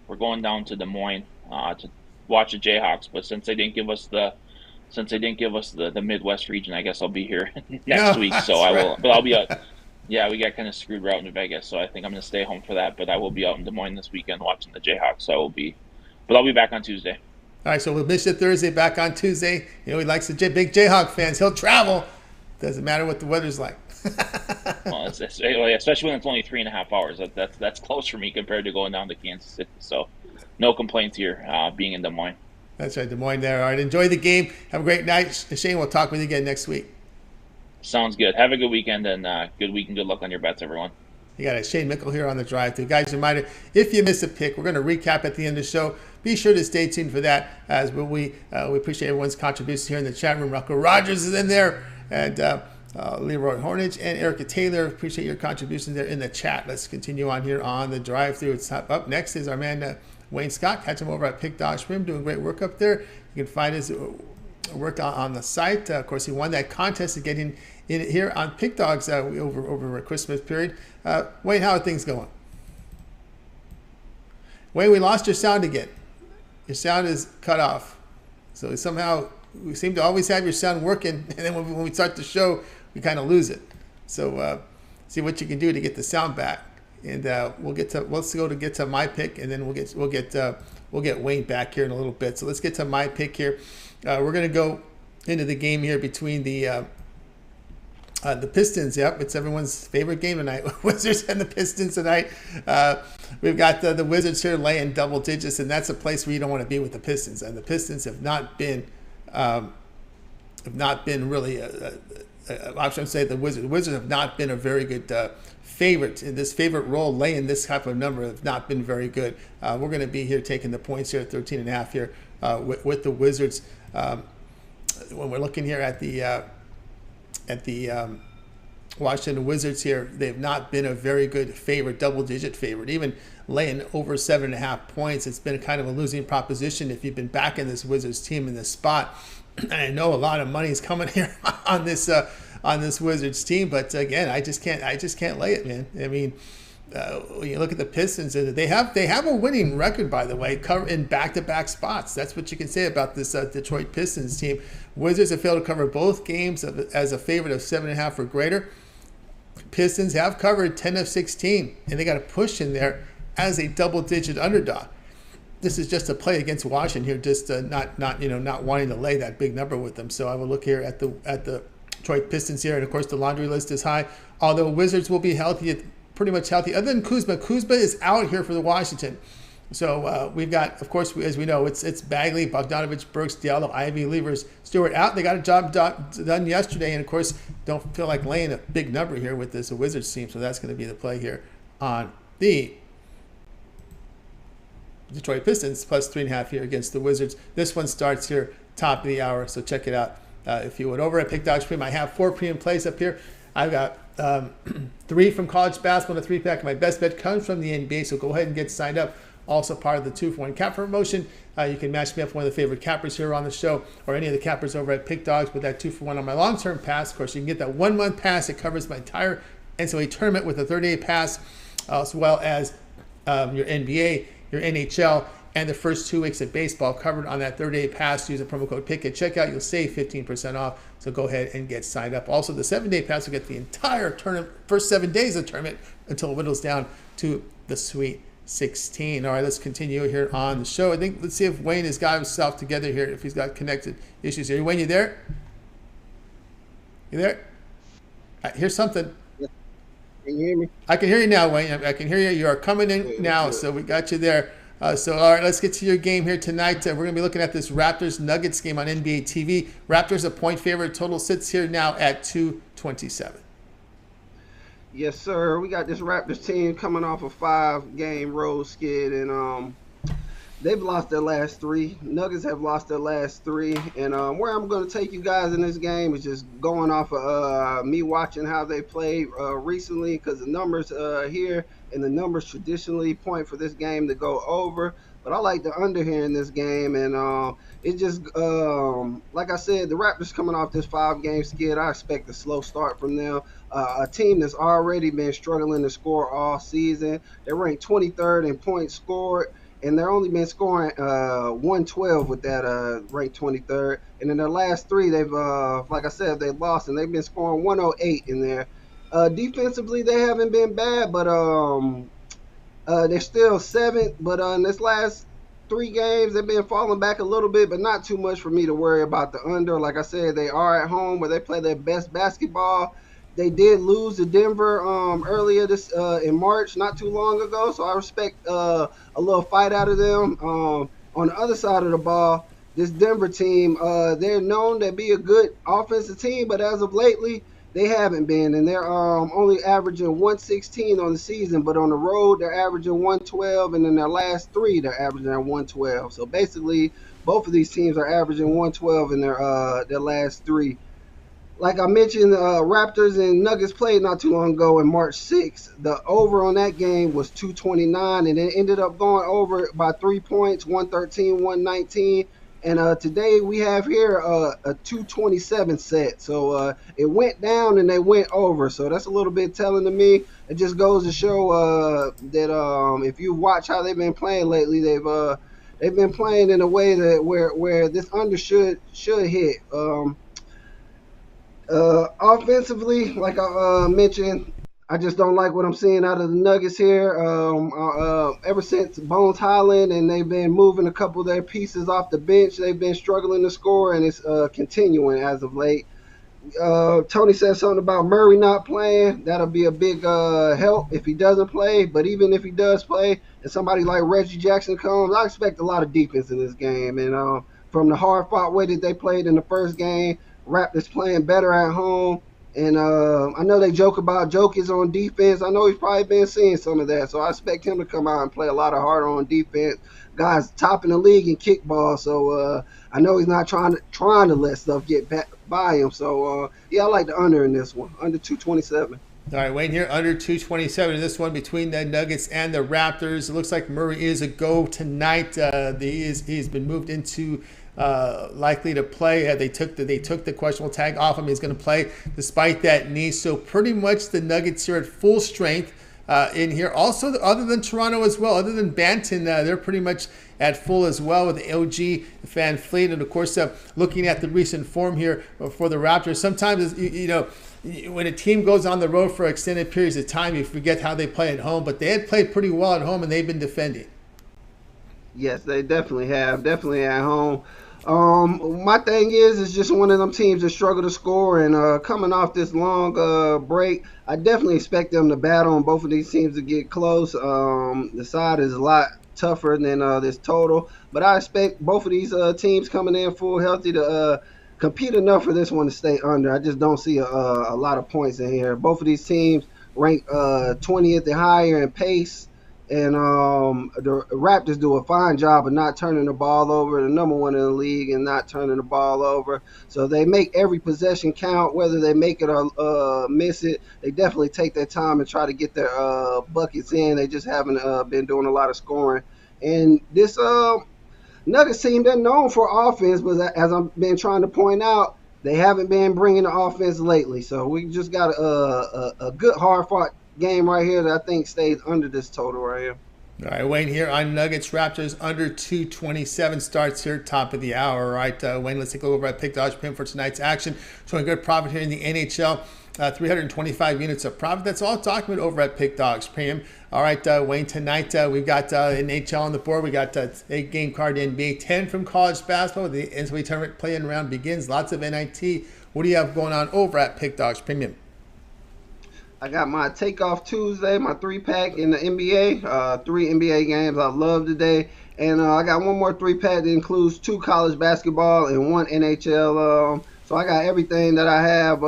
We're going down to Des Moines to watch the Jayhawks. But since they didn't give us the Midwest region, I guess I'll be here next week. So I will. But I'll be out. Yeah, we got kind of screwed right in Vegas, so I think I'm going to stay home for that. But I will be out in Des Moines this weekend watching the Jayhawks. So I'll be back on Tuesday. All right, so we'll miss you Thursday, back on Tuesday. He likes the big Jayhawk fans. He'll travel. Doesn't matter what the weather's like. Well, especially when it's only 3.5 hours. That's close for me compared to going down to Kansas City. So no complaints here being in Des Moines. That's right, Des Moines there. All right, enjoy the game. Have a great night. Shane, we'll talk with you again next week. Sounds good. Have a good weekend, and good week and good luck on your bets, everyone. You got Shane Mickle here on the drive-thru. Guys, reminder, if you miss a pick, we're going to recap at the end of the show. Be sure to stay tuned for that, as we appreciate everyone's contributions here in the chat room. Rocco Rogers is in there, and Leroy Hornage and Erica Taylor. Appreciate your contributions there in the chat. Let's continue on here on the drive-thru. It's up next is our man Wayne Scott. Catch him over at Pick Dodge Swim, doing great work up there. You can find his work on the site. Of course, he won that contest to get in here on Pick Dogs over a Christmas period. Wayne, how are things going? Wayne, we lost your sound again. Your sound is cut off. So somehow we seem to always have your sound working, and then when we start the show, we kind of lose it. So see what you can do to get the sound back, and let's go to get to my pick, and then we'll get Wayne back here in a little bit. So let's get to my pick here. We're going to go into the game here between the Pistons. Yep, it's everyone's favorite game tonight. Wizards and the Pistons tonight. We've got the Wizards here laying double digits, and that's a place where you don't want to be with the Pistons. And the Pistons have not been really. I should say the Wizards have not been a very good favorite in this favorite role. Laying this type of number have not been very good. We're going to be here taking the points here at 13.5 here with the Wizards. When we're looking here at the Washington Wizards here, they've not been a very good favorite, double-digit favorite. Even laying over 7.5 points, it's been kind of a losing proposition if you've been backing this Wizards team in this spot. And I know a lot of money is coming here on this Wizards team, but again, I just can't lay it, man. I mean, when you look at the Pistons, they have a winning record, by the way, in back-to-back spots. That's what you can say about this Detroit Pistons team. Wizards have failed to cover both games as a favorite of 7.5 or greater. Pistons have covered 10 of 16, and they got a push in there as a double-digit underdog. this is just a play against Washington here, just not wanting to lay that big number with them. So I will look here at the Detroit Pistons here, and of course the laundry list is high. Although Wizards will be healthy, pretty much healthy, other than Kuzma. Kuzma is out here for the Washington. So we've got, of course, as we know, it's Bagley, Bogdanovich, Burks, Diallo, Ivy, Levers, Stewart out. They got a job done yesterday, and of course, don't feel like laying a big number here with this Wizards team. So that's going to be the play here on the Detroit Pistons, plus 3.5 here against the Wizards. This one starts here top of the hour, so check it out if you would. Over at Pick Dogs Premium, I have 4 premium plays up here. I've got 3 from college basketball, and a 3-pack. My best bet comes from the NBA, so go ahead and get signed up. Also part of the 2-for-1 cap promotion. You can match me up with one of the favorite cappers here on the show, or any of the cappers over at Pick Dogs with that 2-for-1 on my long-term pass. Of course, you can get that 1-month pass. It covers my entire NCAA tournament with a 30-day pass, as well as your NBA, your NHL, and the first 2 weeks of baseball covered on that 30-day pass. Use the promo code PICK at checkout. You'll save 15% off. So go ahead and get signed up. Also, the 7-day pass will get the entire tournament, first 7 days of the tournament, until it whittles down to the Sweet 16. All right, let's continue here on the show. Let's see if Wayne has got himself together here, if he's got connected issues here. Wayne, you there? You there? Here's something. Can you hear me? I can hear you now, Wayne. I can hear you. You are coming in now, so we got you there. So, all right, let's get to your game here tonight. We're going to be looking at this Raptors-Nuggets game on NBA TV. Raptors a point favorite. Total sits here now at 227. Yes, sir. We got this Raptors team coming off a 5-game road skid, and they've lost their last 3. Nuggets have lost their last 3, and where I'm going to take you guys in this game is just going off of me watching how they played recently, because the numbers here and the numbers traditionally point for this game to go over. But I like the under here in this game, and it just, like I said, the Raptors coming off this 5-game skid, I expect a slow start from them. A team that's already been struggling to score all season. They're ranked 23rd in points scored, and they've only been scoring 112 with that ranked 23rd. And in their last 3, they've, like I said, they lost, and they've been scoring 108 in there. Defensively, they haven't been bad, but they're still 7th. But in this last 3 games, they've been falling back a little bit, but not too much for me to worry about the under. Like I said, they are at home where they play their best basketball. They did lose to Denver earlier this in March, not too long ago, so I respect a little fight out of them. On the other side of the ball, this Denver team, they're known to be a good offensive team, but as of lately, they haven't been, and they're only averaging 116 on the season, but on the road, they're averaging 112, and in their last 3, they're averaging 112. So basically, both of these teams are averaging 112 in their last 3. Like I mentioned, Raptors and Nuggets played not too long ago in March 6th. The over on that game was 229, and it ended up going over by 3 points, 113, 119. And today we have here a 227 set. So it went down and they went over. So that's a little bit telling to me. It just goes to show that if you watch how they've been playing lately, they've been playing in a way that where this under should hit. Offensively, like I mentioned, I just don't like what I'm seeing out of the Nuggets here. Ever since Bones Highland and they've been moving a couple of their pieces off the bench, they've been struggling to score, and it's continuing as of late. Tony said something about Murray not playing. That'll be a big help if he doesn't play. But even if he does play and somebody like Reggie Jackson comes, I expect a lot of defense in this game. And from the hard-fought way that they played in the first game, Raptors playing better at home. And I know they joke about Jokic on defense. I know he's probably been seeing some of that. So I expect him to come out and play a lot of harder on defense. Guys top in the league in kickball. So I know he's not trying to let stuff get by him. So, yeah, I like the under in this one, under 227. All right, Wayne here, under 227 in this one between the Nuggets and the Raptors. It looks like Murray is a go tonight. He's been moved into likely to play. They took the questionable tag off him. He's going to play despite that knee. So pretty much the Nuggets here at full strength in here. Also, other than Toronto as well, other than Banton, they're pretty much at full as well with the OG, Van Fleet, and of course looking at the recent form here for the Raptors. Sometimes when a team goes on the road for extended periods of time, you forget how they play at home. But they had played pretty well at home, and they've been defending. Yes, they definitely have. Definitely at home. My thing is, it's just one of them teams that struggle to score, and coming off this long break, I definitely expect them to battle and both of these teams to get close. The side is a lot tougher than this total, but I expect both of these teams coming in full healthy to compete enough for this one to stay under. I just don't see a lot of points in here. Both of these teams rank 20th and higher in pace. And the Raptors do a fine job of not turning the ball over. The number one in the league and not turning the ball over. So they make every possession count, whether they make it or miss it. They definitely take their time and try to get their buckets in. They just haven't been doing a lot of scoring. And this Nuggets team, they're known for offense, but as I've been trying to point out, they haven't been bringing the offense lately. So we just got a good, hard-fought game right here that I think stays under this total right here. All right, Wayne here on Nuggets Raptors under 227 starts here, top of the hour. All right, Wayne, let's take a look over at Pick Dodge Pin for tonight's action. Showing good profit here in the NHL. 325 units of profit. That's all documented over at Pick Dogs Premium. All right, Wayne, tonight we've got NHL on the board. We got 8-game card NBA 10 from college basketball. The NCAA tournament play-in round begins. Lots of NIT. What do you have going on over at Pick Dogs Premium? I got my Takeoff Tuesday, my 3-pack in the NBA. 3 NBA games I love today. And I got one more 3-pack that includes 2 college basketball and 1 NHL. So I got everything that I have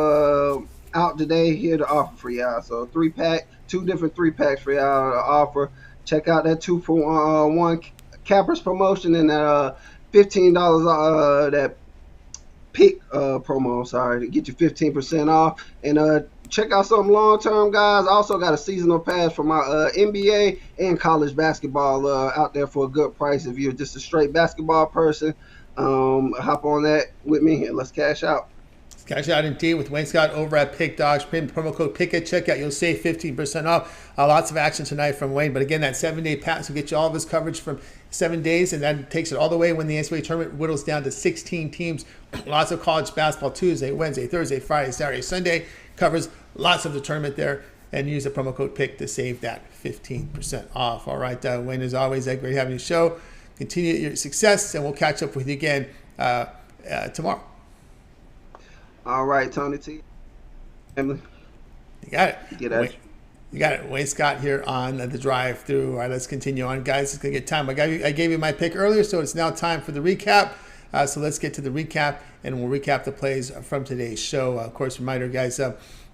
out today here to offer for y'all. So 3-pack, 2 different 3-packs for y'all to offer. Check out that 2-for-1 Cappers promotion and that $15 that pick promo, sorry, to get you 15% off. And check out something long-term, guys. I also got a seasonal pass for my NBA and college basketball out there for a good price. If you're just a straight basketball person, hop on that with me and let's cash out. Cash out indeed with Wayne Scott over at Pick Dogs. Promo code PICK at checkout. You'll save 15% off. Lots of action tonight from Wayne. But again, that 7-day pass will get you all of his coverage from 7 days, and that takes it all the way when the NCAA tournament whittles down to 16 teams. Lots of college basketball Tuesday, Wednesday, Thursday, Friday, Saturday, Sunday. Covers lots of the tournament there. And use the promo code PICK to save that 15% off. All right, Wayne, as always, great having you show. Continue your success, and we'll catch up with you again tomorrow. All right, Tony T. Emily. You got it. You got it. Wayne Scott here on the drive through. All right, let's continue on, guys. It's going to get time. I gave you my pick earlier, so it's now time for the recap. So let's get to the recap, and we'll recap the plays from today's show. Of course, reminder, guys,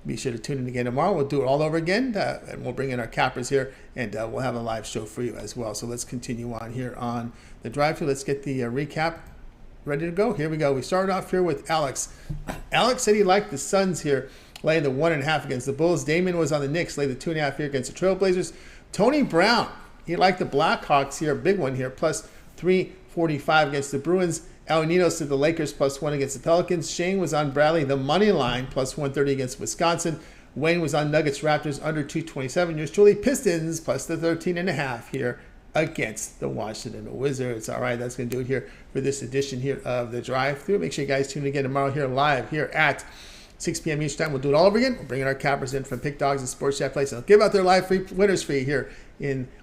be sure to tune in again tomorrow. We'll do it all over again, and we'll bring in our cappers here, and we'll have a live show for you as well. So let's continue on here on the drive through. Let's get the recap ready to go. Here we go. We started off here with Alex. Alex said he liked the Suns here, laying the 1.5 against the Bulls. Damian was on the Knicks, laid the 2.5 here against the Trailblazers. Tony Brown, he liked the Blackhawks here, big one here, plus 345 against the Bruins. Ninos to the Lakers, plus 1 against the Pelicans. Shane was on Bradley, the money line, plus 130 against Wisconsin. Wayne was on Nuggets Raptors under 227. Yours truly, Pistons, plus the 13.5 here against the Washington Wizards. All right, that's going to do it here for this edition here of the drive through. Make sure you guys tune in again tomorrow here live here at 6 p.m. Eastern time. We'll do it all over again. We'll bring in our cappers in from Pick Dogs and Sports Chat Place. And I'll give out their live free winners for you here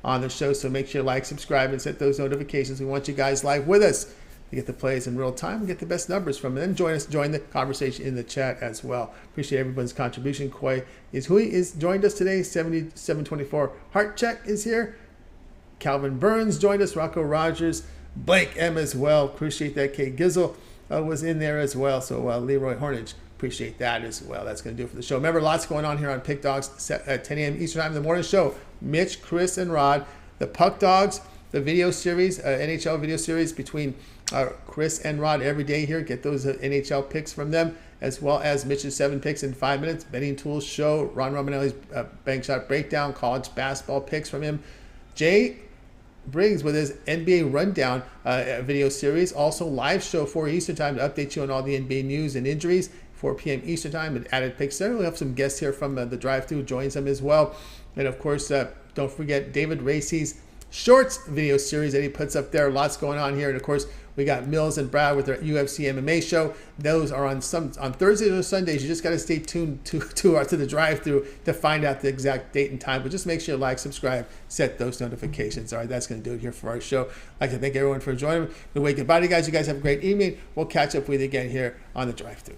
on the show. So make sure you like, subscribe, and set those notifications. We want you guys live with us to get the plays in real time and get the best numbers from them. And join the conversation in the chat as well. Appreciate everyone's contribution. Koi is who is joined us today. 7724 Heart Check is here. Calvin Burns joined us. Rocco Rogers, Blake M as well. Appreciate that. Kay Gizzle was in there as well. So Leroy Hornage, appreciate that as well. That's going to do it for the show. Remember, lots going on here on Pick Dogs at 10 a.m. Eastern time in the morning show. Mitch, Chris, and Rod, the Puck Dogs, the video series, NHL video series between Chris and Rod every day here. Get those NHL picks from them, as well as Mitch's 7 picks in 5 minutes. Betting Tools Show, Ron Romanelli's bank shot breakdown, college basketball picks from him. Jay Briggs with his NBA rundown video series. Also live show 4 Eastern time to update you on all the NBA news and injuries. 4 p.m. Eastern time and added picks there. We'll have some guests here from the drive-thru joins them as well. And of course, don't forget David Racy's Shorts video series that he puts up there. Lots going on here. And of course, We got Mills and Brad with their UFC MMA show. Those are on Thursdays or Sundays. You just got to stay tuned to the drive-thru to find out the exact date and time. But just make sure you like, subscribe, set those notifications. All right, that's going to do it here for our show. I'd like to thank everyone for joining. Goodbye to you guys. You guys have a great evening. We'll catch up with you again here on the drive-thru.